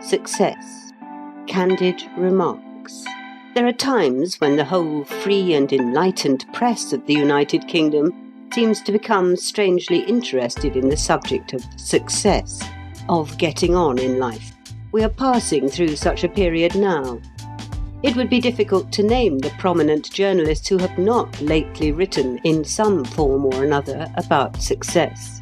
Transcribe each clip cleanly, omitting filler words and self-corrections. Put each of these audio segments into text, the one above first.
Success. Candid remarks. There are times when the whole free and enlightened press of the United Kingdom seems to become strangely interested in the subject of success, of getting on in life. We are passing through such a period now. It would be difficult to name the prominent journalists who have not lately written in some form or another about success.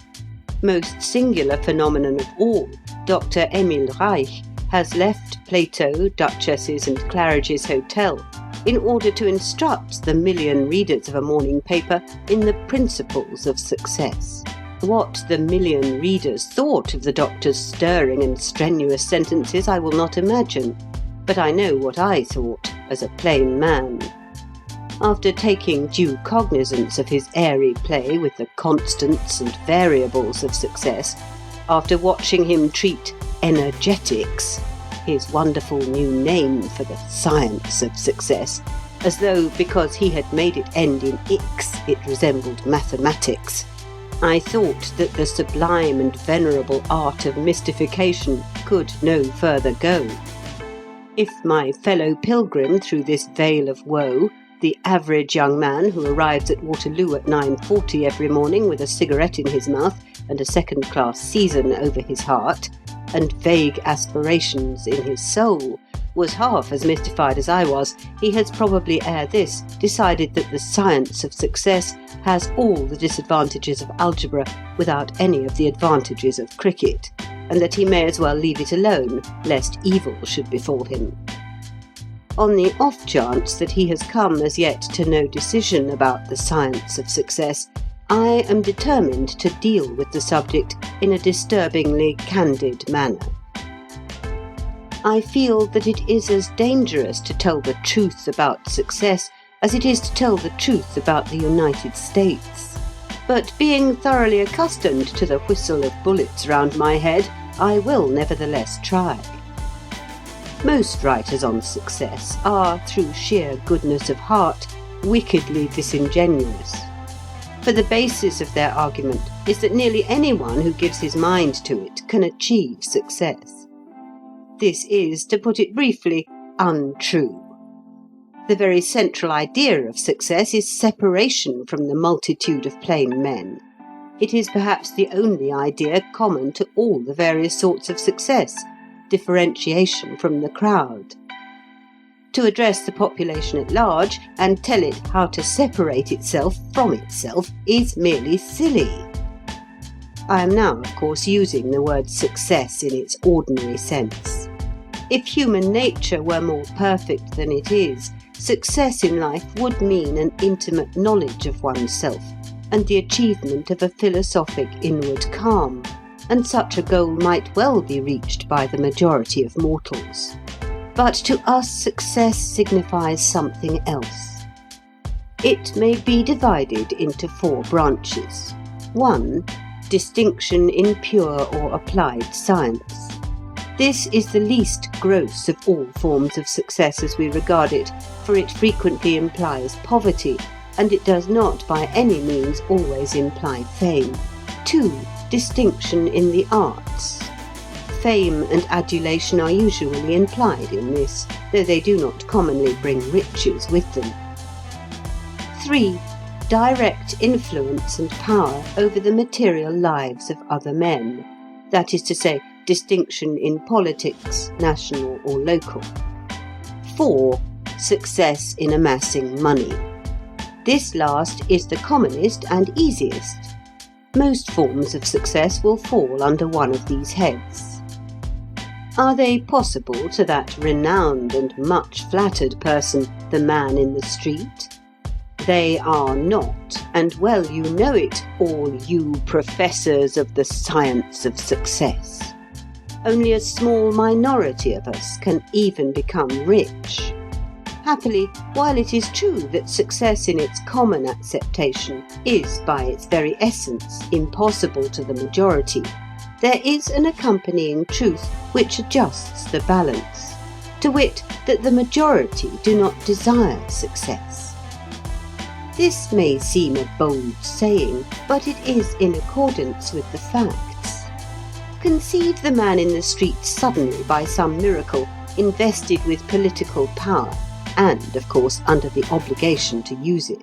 Most singular phenomenon of all, Dr. Emil Reich has left Plato, Duchesses and Claridge's Hotel in order to instruct the million readers of a morning paper in the principles of success. What the million readers thought of the doctor's stirring and strenuous sentences I will not imagine, but I know what I thought as a plain man. After taking due cognizance of his airy play with the constants and variables of success, after watching him treat energetics, his wonderful new name for the science of success, as though because he had made it end in ix it resembled mathematics, I thought that the sublime and venerable art of mystification could no further go. If my fellow pilgrim through this vale of woe, the average young man who arrives at Waterloo at 9:40 every morning with a cigarette in his mouth and a second-class season over his heart, and vague aspirations in his soul, was half as mystified as I was, he has probably ere this decided that the science of success has all the disadvantages of algebra without any of the advantages of cricket, and that he may as well leave it alone, lest evil should befall him. On the off chance that he has come as yet to no decision about the science of success, I am determined to deal with the subject in a disturbingly candid manner. I feel that it is as dangerous to tell the truth about success as it is to tell the truth about the United States. But being thoroughly accustomed to the whistle of bullets round my head, I will nevertheless try. Most writers on success are, through sheer goodness of heart, wickedly disingenuous. For the basis of their argument is that nearly anyone who gives his mind to it can achieve success. This is, to put it briefly, untrue. The very central idea of success is separation from the multitude of plain men. It is perhaps the only idea common to all the various sorts of success, differentiation from the crowd. To address the population at large and tell it how to separate itself from itself is merely silly. I am now, of course, using the word success in its ordinary sense. If human nature were more perfect than it is, success in life would mean an intimate knowledge of oneself and the achievement of a philosophic inward calm, and such a goal might well be reached by the majority of mortals. But to us success signifies something else. It may be divided into 4 branches. 1. Distinction in pure or applied science. This is the least gross of all forms of success as we regard it, for it frequently implies poverty, and it does not by any means always imply fame. 2. Distinction in the arts. Fame and adulation are usually implied in this, though they do not commonly bring riches with them. 3. Direct influence and power over the material lives of other men, that is to say, distinction in politics, national or local. 4. Success in amassing money. This last is the commonest and easiest. Most forms of success will fall under one of these heads. Are they possible to that renowned and much flattered person, the man in the street? They are not, and well you know it, all you professors of the science of success. Only a small minority of us can even become rich. Happily, while it is true that success in its common acceptation is by its very essence impossible to the majority, there is an accompanying truth which adjusts the balance, to wit, that the majority do not desire success. This may seem a bold saying, but it is in accordance with the facts. Conceive the man in the street suddenly, by some miracle, invested with political power, and, of course, under the obligation to use it.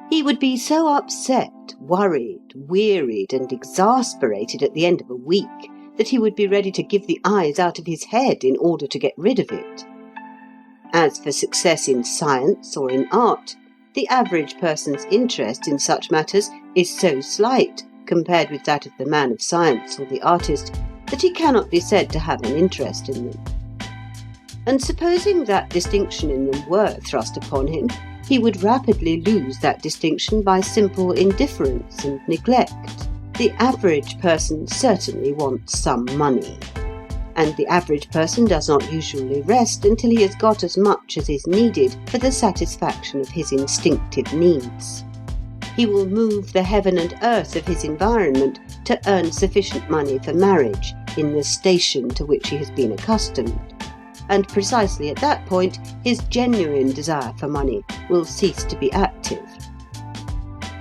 He would be so upset, worried, wearied, and exasperated at the end of a week that he would be ready to give the eyes out of his head in order to get rid of it. As for success in science or in art, the average person's interest in such matters is so slight compared with that of the man of science or the artist that he cannot be said to have an interest in them. And supposing that distinction in them were thrust upon him, he would rapidly lose that distinction by simple indifference and neglect. The average person certainly wants some money, and the average person does not usually rest until he has got as much as is needed for the satisfaction of his instinctive needs. He will move the heaven and earth of his environment to earn sufficient money for marriage in the station to which he has been accustomed, and precisely at that point his genuine desire for money will cease to be active.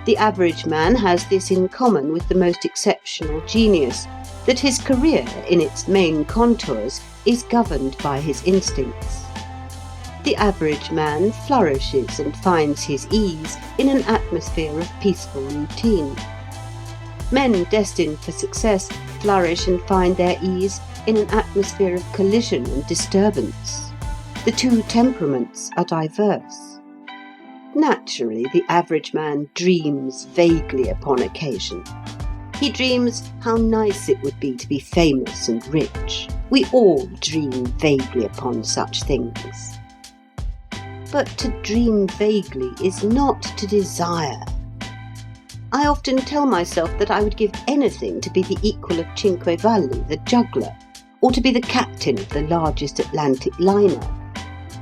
The average man has this in common with the most exceptional genius, that his career in its main contours is governed by his instincts. The average man flourishes and finds his ease in an atmosphere of peaceful routine. Men destined for success flourish and find their ease in an atmosphere of collision and disturbance. The two temperaments are diverse. Naturally, the average man dreams vaguely upon occasion. He dreams how nice it would be to be famous and rich. We all dream vaguely upon such things. But to dream vaguely is not to desire. I often tell myself that I would give anything to be the equal of Cinquevalli, the juggler, or to be the captain of the largest Atlantic liner.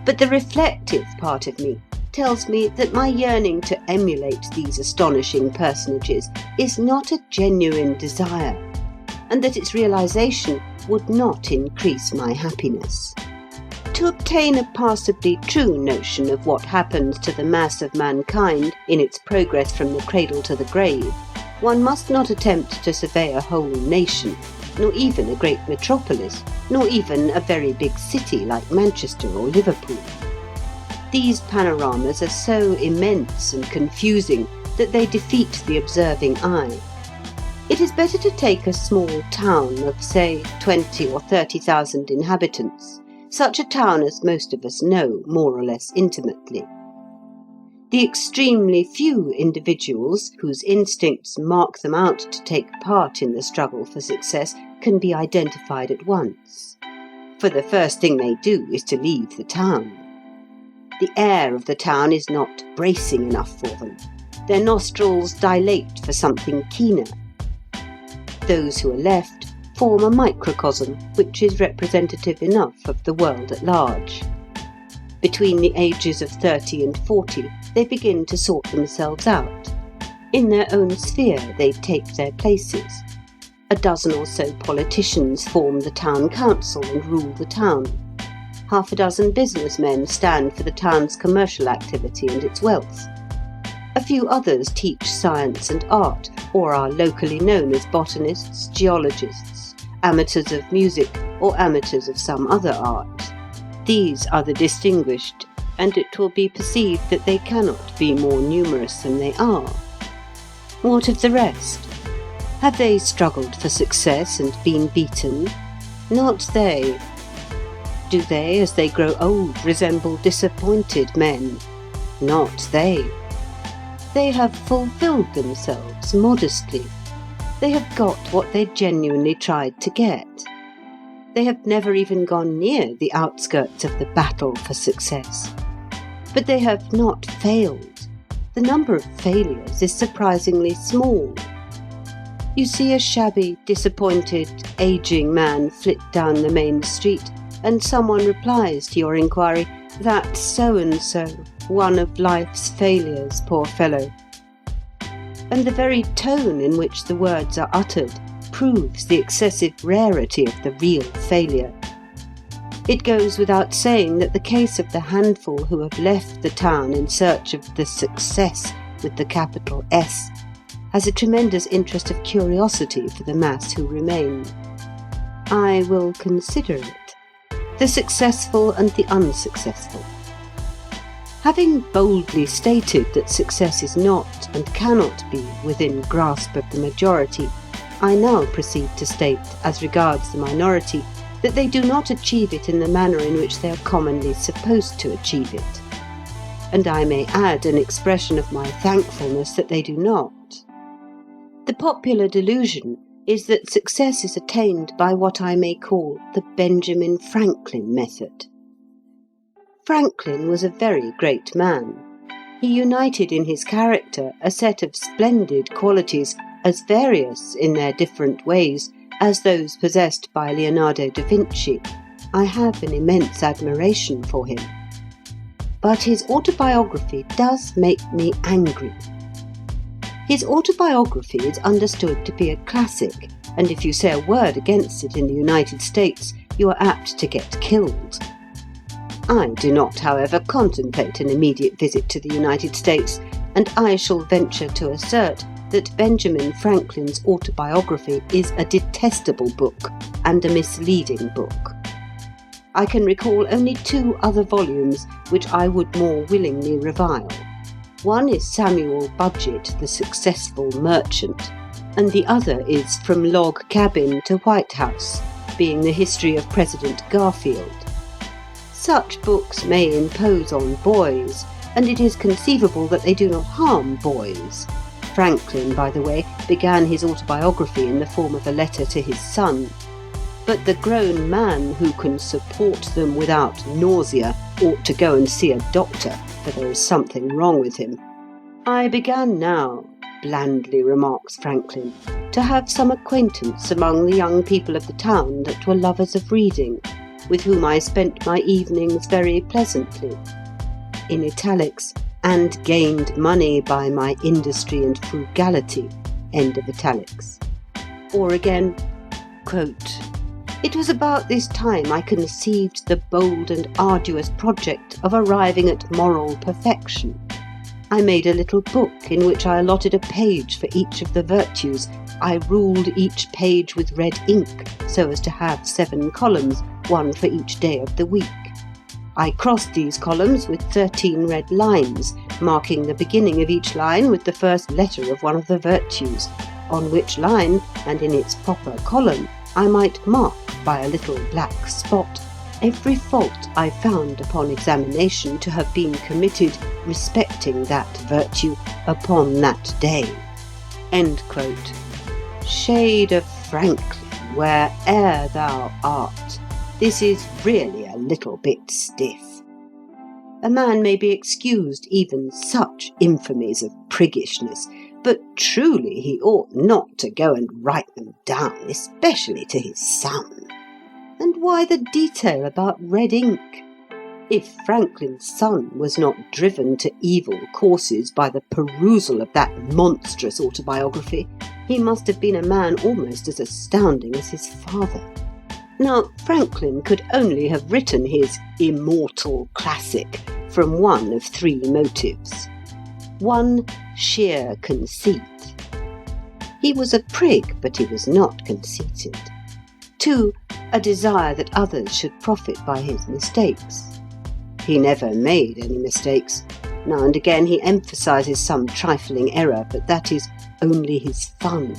But the reflective part of me tells me that my yearning to emulate these astonishing personages is not a genuine desire, and that its realization would not increase my happiness. To obtain a passably true notion of what happens to the mass of mankind in its progress from the cradle to the grave, one must not attempt to survey a whole nation, nor even a great metropolis, nor even a very big city like Manchester or Liverpool. These panoramas are so immense and confusing that they defeat the observing eye. It is better to take a small town of, say, 20 or 30,000 inhabitants, such a town as most of us know more or less intimately. The extremely few individuals whose instincts mark them out to take part in the struggle for success can be identified at once. For the first thing they do is to leave the town. The air of the town is not bracing enough for them. Their nostrils dilate for something keener. Those who are left form a microcosm which is representative enough of the world at large. Between the ages of 30 and 40, they begin to sort themselves out. In their own sphere, they take their places. A dozen or so politicians form the town council and rule the town. Half a dozen businessmen stand for the town's commercial activity and its wealth. A few others teach science and art, or are locally known as botanists, geologists, amateurs of music, or amateurs of some other art. These are the distinguished, and it will be perceived that they cannot be more numerous than they are. What of the rest? Have they struggled for success and been beaten? Not they. Do they, as they grow old, resemble disappointed men? Not they. They have fulfilled themselves modestly. They have got what they genuinely tried to get. They have never even gone near the outskirts of the battle for success. But they have not failed. The number of failures is surprisingly small. You see a shabby, disappointed, aging man flit down the main street, and someone replies to your inquiry, "That's so-and-so, one of life's failures, poor fellow." And the very tone in which the words are uttered proves the excessive rarity of the real failure. It goes without saying that the case of the handful who have left the town in search of the success with the capital S has a tremendous interest of curiosity for the mass who remain. I will consider it. The successful and the unsuccessful. Having boldly stated that success is not and cannot be within grasp of the majority, I now proceed to state, as regards the minority, that they do not achieve it in the manner in which they are commonly supposed to achieve it. And I may add an expression of my thankfulness that they do not. The popular delusion is that success is attained by what I may call the Benjamin Franklin method. Franklin was a very great man. He united in his character a set of splendid qualities as various in their different ways as those possessed by Leonardo da Vinci. I have an immense admiration for him. But his autobiography does make me angry. His autobiography is understood to be a classic, and if you say a word against it in the United States, you are apt to get killed. I do not, however, contemplate an immediate visit to the United States, and I shall venture to assert that Benjamin Franklin's autobiography is a detestable book and a misleading book. I can recall only 2 other volumes which I would more willingly revile. One is Samuel Budgett, the Successful Merchant, and the other is From Log Cabin to White House, being the history of President Garfield. Such books may impose on boys, and it is conceivable that they do not harm boys. Franklin, by the way, began his autobiography in the form of a letter to his son. But the grown man who can support them without nausea ought to go and see a doctor, for there is something wrong with him. I began now, blandly remarks Franklin, to have some acquaintance among the young people of the town that were lovers of reading, with whom I spent my evenings very pleasantly. In italics, and gained money by my industry and frugality, end of italics. Or again, quote, "It was about this time I conceived the bold and arduous project of arriving at moral perfection. I made a little book in which I allotted a page for each of the virtues. I ruled each page with red ink so as to have 7 columns, 1 for each day of the week. I crossed these columns with 13 red lines, marking the beginning of each line with the first letter of one of the virtues, on which line, and in its proper column, I might mark by a little black spot every fault I found upon examination to have been committed respecting that virtue upon that day." End quote. Shade of Franklin, where'er thou art, this is really a little bit stiff. A man may be excused even such infamies of priggishness, but truly he ought not to go and write them down, especially to his son. And why the detail about red ink? If Franklin's son was not driven to evil courses by the perusal of that monstrous autobiography, he must have been a man almost as astounding as his father. Now, Franklin could only have written his immortal classic from one of 3 motives. 1, sheer conceit. He was a prig, but he was not conceited. 2, a desire that others should profit by his mistakes. He never made any mistakes. Now and again he emphasizes some trifling error, but that is only his fun.